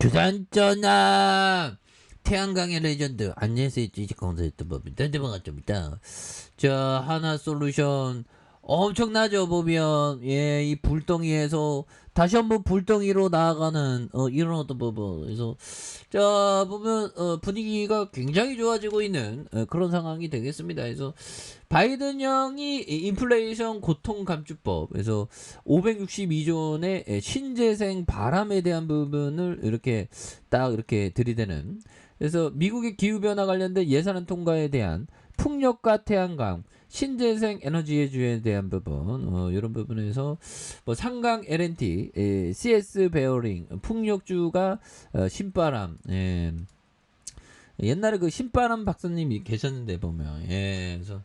주산전화 태양광의 레전드 안녕하세요. 주식 공사했던 법인 던져방아 좀 있다. 자, 하나솔루션 엄청나죠. 보면 이 불덩이에서 다시 한번 불덩이로 나아가는 이런 어떤 부분. 그래서 자 보면 분위기가 굉장히 좋아지고 있는 그런 상황이 되겠습니다. 그래서 바이든 형이 인플레이션 고통 감축법, 그래서 562조 원의 신재생 바람에 대한 부분을 이렇게 딱 이렇게 들이대는, 그래서 미국의 기후변화 관련된 예산 통과에 대한 풍력과 태양광, 신재생 에너지의 대한 부분, 이런 부분에서 뭐 상강 L&T, CS 베어링, 풍력주가 신바람, 옛날에 그 신바람 박사님이 계셨는데 보면, 그래서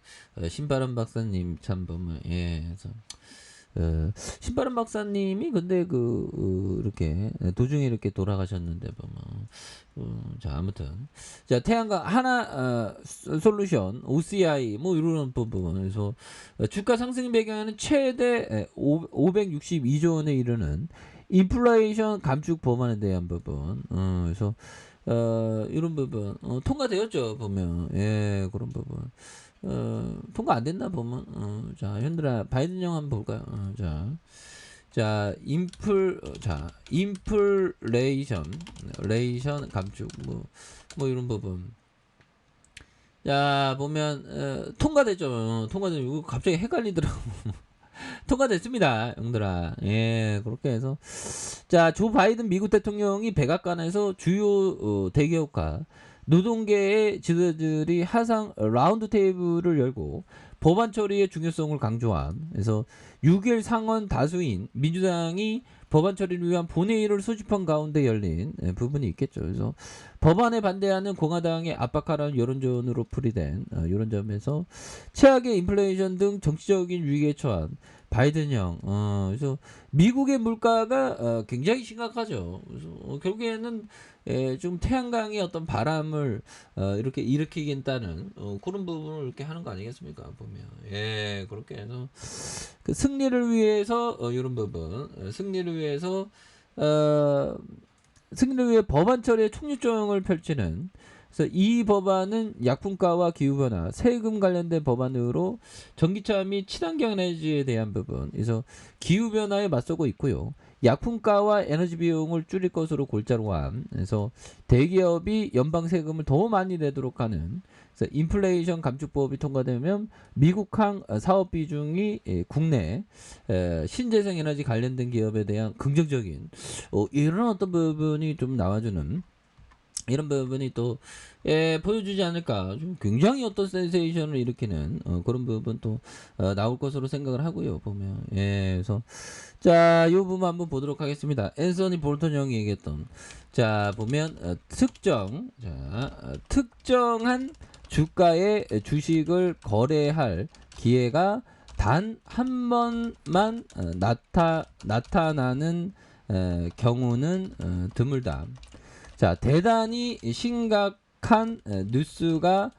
신바람 박사님 참 보면, 그래서 신바람 박사님이 근데 이렇게 도중에 이렇게 돌아가셨는데 보면, 자 아무튼 자 태양광 하나 솔루션 OCI 뭐 이런 부분에서 주가 상승 배경에는 최대 562조 원에 이르는 인플레이션 감축 법안에 대한 부분, 그래서 이런 부분 통과되었죠 보면, 그런 부분 통과 안 됐나 보면, 자 현들아 바이든 형 한번 볼까요? 자 인플레이션 감축 뭐 이런 부분. 자 보면 통과됐죠. 통과됐죠. 이거 갑자기 헷갈리더라고. 통과됐습니다, 형들아. 그렇게 해서 자 조 바이든 미국 대통령이 백악관에서 주요 대기업과 노동계의 지도자들이 하상 라운드 테이블을 열고 법안 처리의 중요성을 강조한, 그래서 6일 상원 다수인 민주당이 법안 처리를 위한 본회의를 소집한 가운데 열린 부분이 있겠죠. 그래서 법안에 반대하는 공화당의 압박하라는 여론전으로 풀이된 이런 점에서 최악의 인플레이션 등 정치적인 위기에 처한 바이든 형, 그래서 미국의 물가가 굉장히 심각하죠. 그래서 결국에는 좀 태양광의 어떤 바람을 이렇게 일으키겠다는 그런 부분을 이렇게 하는 거 아니겠습니까? 보면 그렇게 해서 그 승리를 위해서 이런 부분, 승리를 위해서 승리를 위해 법안 처리의 총력조정을 펼치는, 그래서 이 법안은 약품가와 기후변화, 세금 관련된 법안으로 전기차 및 친환경 에너지에 대한 부분, 그래서 기후변화에 맞서고 있고요. 약품가와 에너지 비용을 줄일 것으로 골자로 한, 그래서 대기업이 연방 세금을 더 많이 내도록 하는, 그래서 인플레이션 감축법이 통과되면 미국항 사업 비중이 국내 신재생 에너지 관련된 기업에 대한 긍정적인 이런 어떤 부분이 좀 나와주는, 이런 부분이 또 보여주지 않을까. 좀 굉장히 어떤 센세이션을 일으키는 그런 부분 또 나올 것으로 생각을 하고요. 보면 그래서 자, 이 부분 한번 보도록 하겠습니다. 앤서니 볼턴 형이 얘기했던, 자 보면 특정한 주가의 주식을 거래할 기회가 단 한 번만 나타나는 경우는 드물다. 자, 대단히 심각한 뉴스가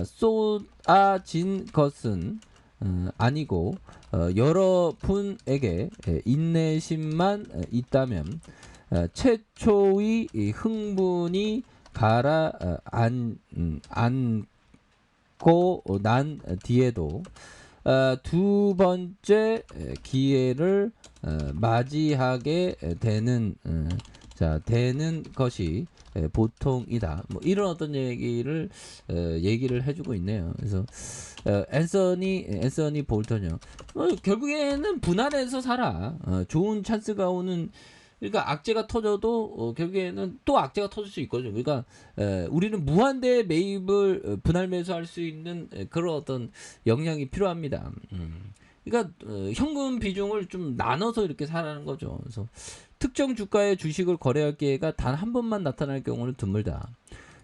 쏟아진 것은 아니고 여러분에게 인내심만 있다면 최초의 흥분이 가라앉고 난 뒤에도 두 번째 기회를 맞이하게 되는 것이 보통이다. 뭐 이런 어떤 얘기를 해주고 있네요. 그래서 앤서니 볼턴요. 결국에는 분할해서 살아. 좋은 찬스가 오는, 그러니까 악재가 터져도 결국에는 또 악재가 터질 수 있거든요. 그러니까 우리는 무한대 매입을 분할 매수할 수 있는 그런 어떤 역량이 필요합니다. 그러니까 현금 비중을 좀 나눠서 이렇게 사라는 거죠. 그래서 특정 주가의 주식을 거래할 기회가 단 한 번만 나타날 경우는 드물다.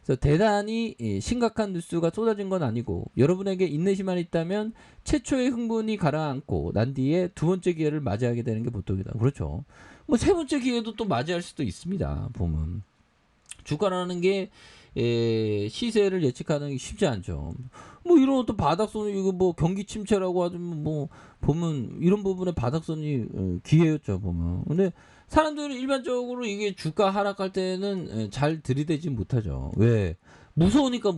그래서 대단히 심각한 뉴스가 쏟아진 건 아니고 여러분에게 인내심만 있다면 최초의 흥분이 가라앉고 난 뒤에 두 번째 기회를 맞이하게 되는 게 보통이다. 그렇죠. 뭐 세 번째 기회도 또 맞이할 수도 있습니다. 보면 주가라는 게 시세를 예측하는 게 쉽지 않죠. 뭐 이런 또 바닥선, 이거 뭐 경기 침체라고 하지만 뭐 보면 이런 부분에 바닥선이 기회였죠 보면. 근데 사람들은 일반적으로 이게 주가 하락할 때는 잘 들이대지 못하죠. 왜? 무서우니까.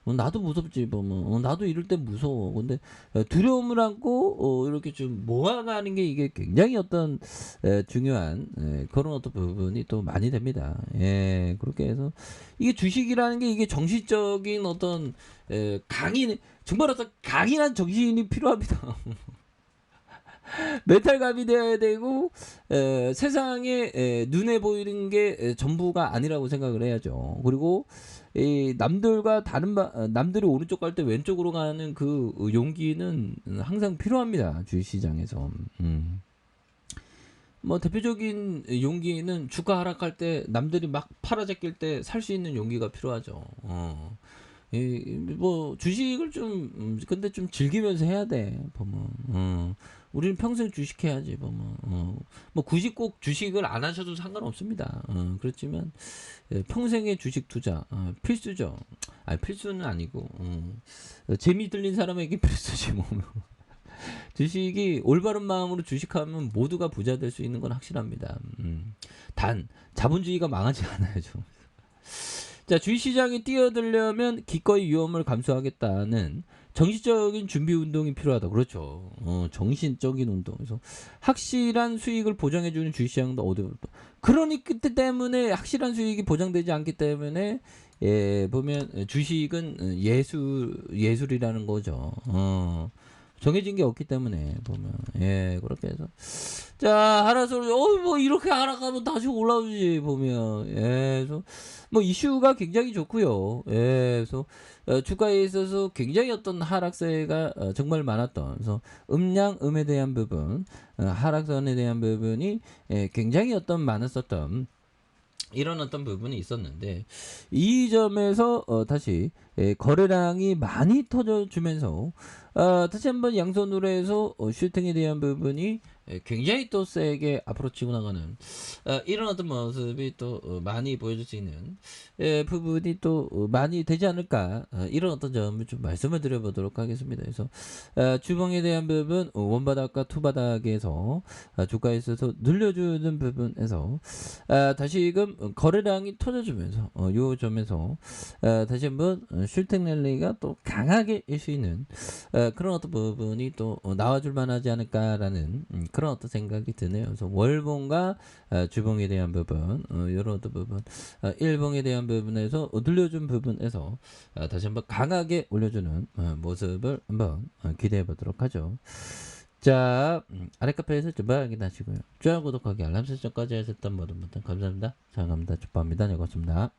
나도 무섭지 보면. 나도 이럴 때 무서워. 근데 두려움을 안고 이렇게 좀 모아가는 게 이게 굉장히 어떤 중요한 그런 어떤 부분이 또 많이 됩니다. 예, 그렇게 해서 이게 주식이라는 게 이게 정신적인 어떤 강인 정말 어떤 강인한 정신이 필요합니다. 메탈감이 돼야 되고 세상에 눈에 보이는 게 전부가 아니라고 생각을 해야죠. 그리고 이 남들과 남들이 오른쪽 갈 때 왼쪽으로 가는 그 용기는 항상 필요합니다. 주식시장에서. 뭐 대표적인 용기는 주가 하락할 때 남들이 막 팔아제낄 때 살 수 있는 용기가 필요하죠. 뭐 주식을 좀 근데 좀 즐기면서 해야 돼 보면. 우리는 평생 주식해야지 보면. 뭐 굳이 꼭 주식을 안 하셔도 상관없습니다. 그렇지만 평생의 주식 투자 필수죠. 아니 필수는 아니고 재미 들린 사람에게 필수지 뭐. 주식이 올바른 마음으로 주식하면 모두가 부자 될 수 있는 건 확실합니다. 단 자본주의가 망하지 않아야죠. 자, 주식시장에 뛰어들려면 기꺼이 위험을 감수하겠다는 정신적인 준비 운동이 필요하다. 그렇죠. 정신적인 운동. 그래서 확실한 수익을 보장해주는 주식시장도 어디 그러니까 때문에 확실한 수익이 보장되지 않기 때문에 보면 주식은 예술이라는 거죠. 정해진 게 없기 때문에 보면 그렇게 해서 자 알아서 뭐 이렇게 하락하면 다시 올라오지 보면 그래서 뭐 이슈가 굉장히 좋고요. 그래서 주가에 있어서 굉장히 어떤 하락세가 정말 많았던 그래서 음양음에 대한 부분 하락선에 대한 부분이 굉장히 어떤 많았었던 이런 어떤 부분이 있었는데 이 점에서 다시 거래량이 많이 터져주면서 다시 한번 양손으로 해서 슈팅에 대한 부분이 굉장히 또 세게 앞으로 치고 나가는 이런 어떤 모습이 또 많이 보여줄 수 있는 부분이 또 많이 되지 않을까 이런 어떤 점을 좀 말씀을 드려보도록 하겠습니다. 그래서 주봉에 대한 부분 원바닥과 투바닥에서 주가에 있어서 늘려주는 부분에서 다시금 거래량이 터져주면서 요 점에서 다시 한번 슈팅 랠리가 또 강하게 일 수 있는 그런 어떤 부분이 또 나와줄 만하지 않을까라는 그런 어떤 생각이 드네요. 그래서 월봉과 주봉에 대한 부분, 이런 어떤 부분, 일봉에 대한 부분에서 늘려준 부분에서 다시 한번 강하게 올려주는 모습을 한번 기대해 보도록 하죠. 자, 아래 카페에서 좀 확인하시고요. 좋아요, 구독하기, 알람 설정까지 하셨던 모든 분들 감사합니다. 자, 감사합니다. 축복합니다. 네, 고맙습니다.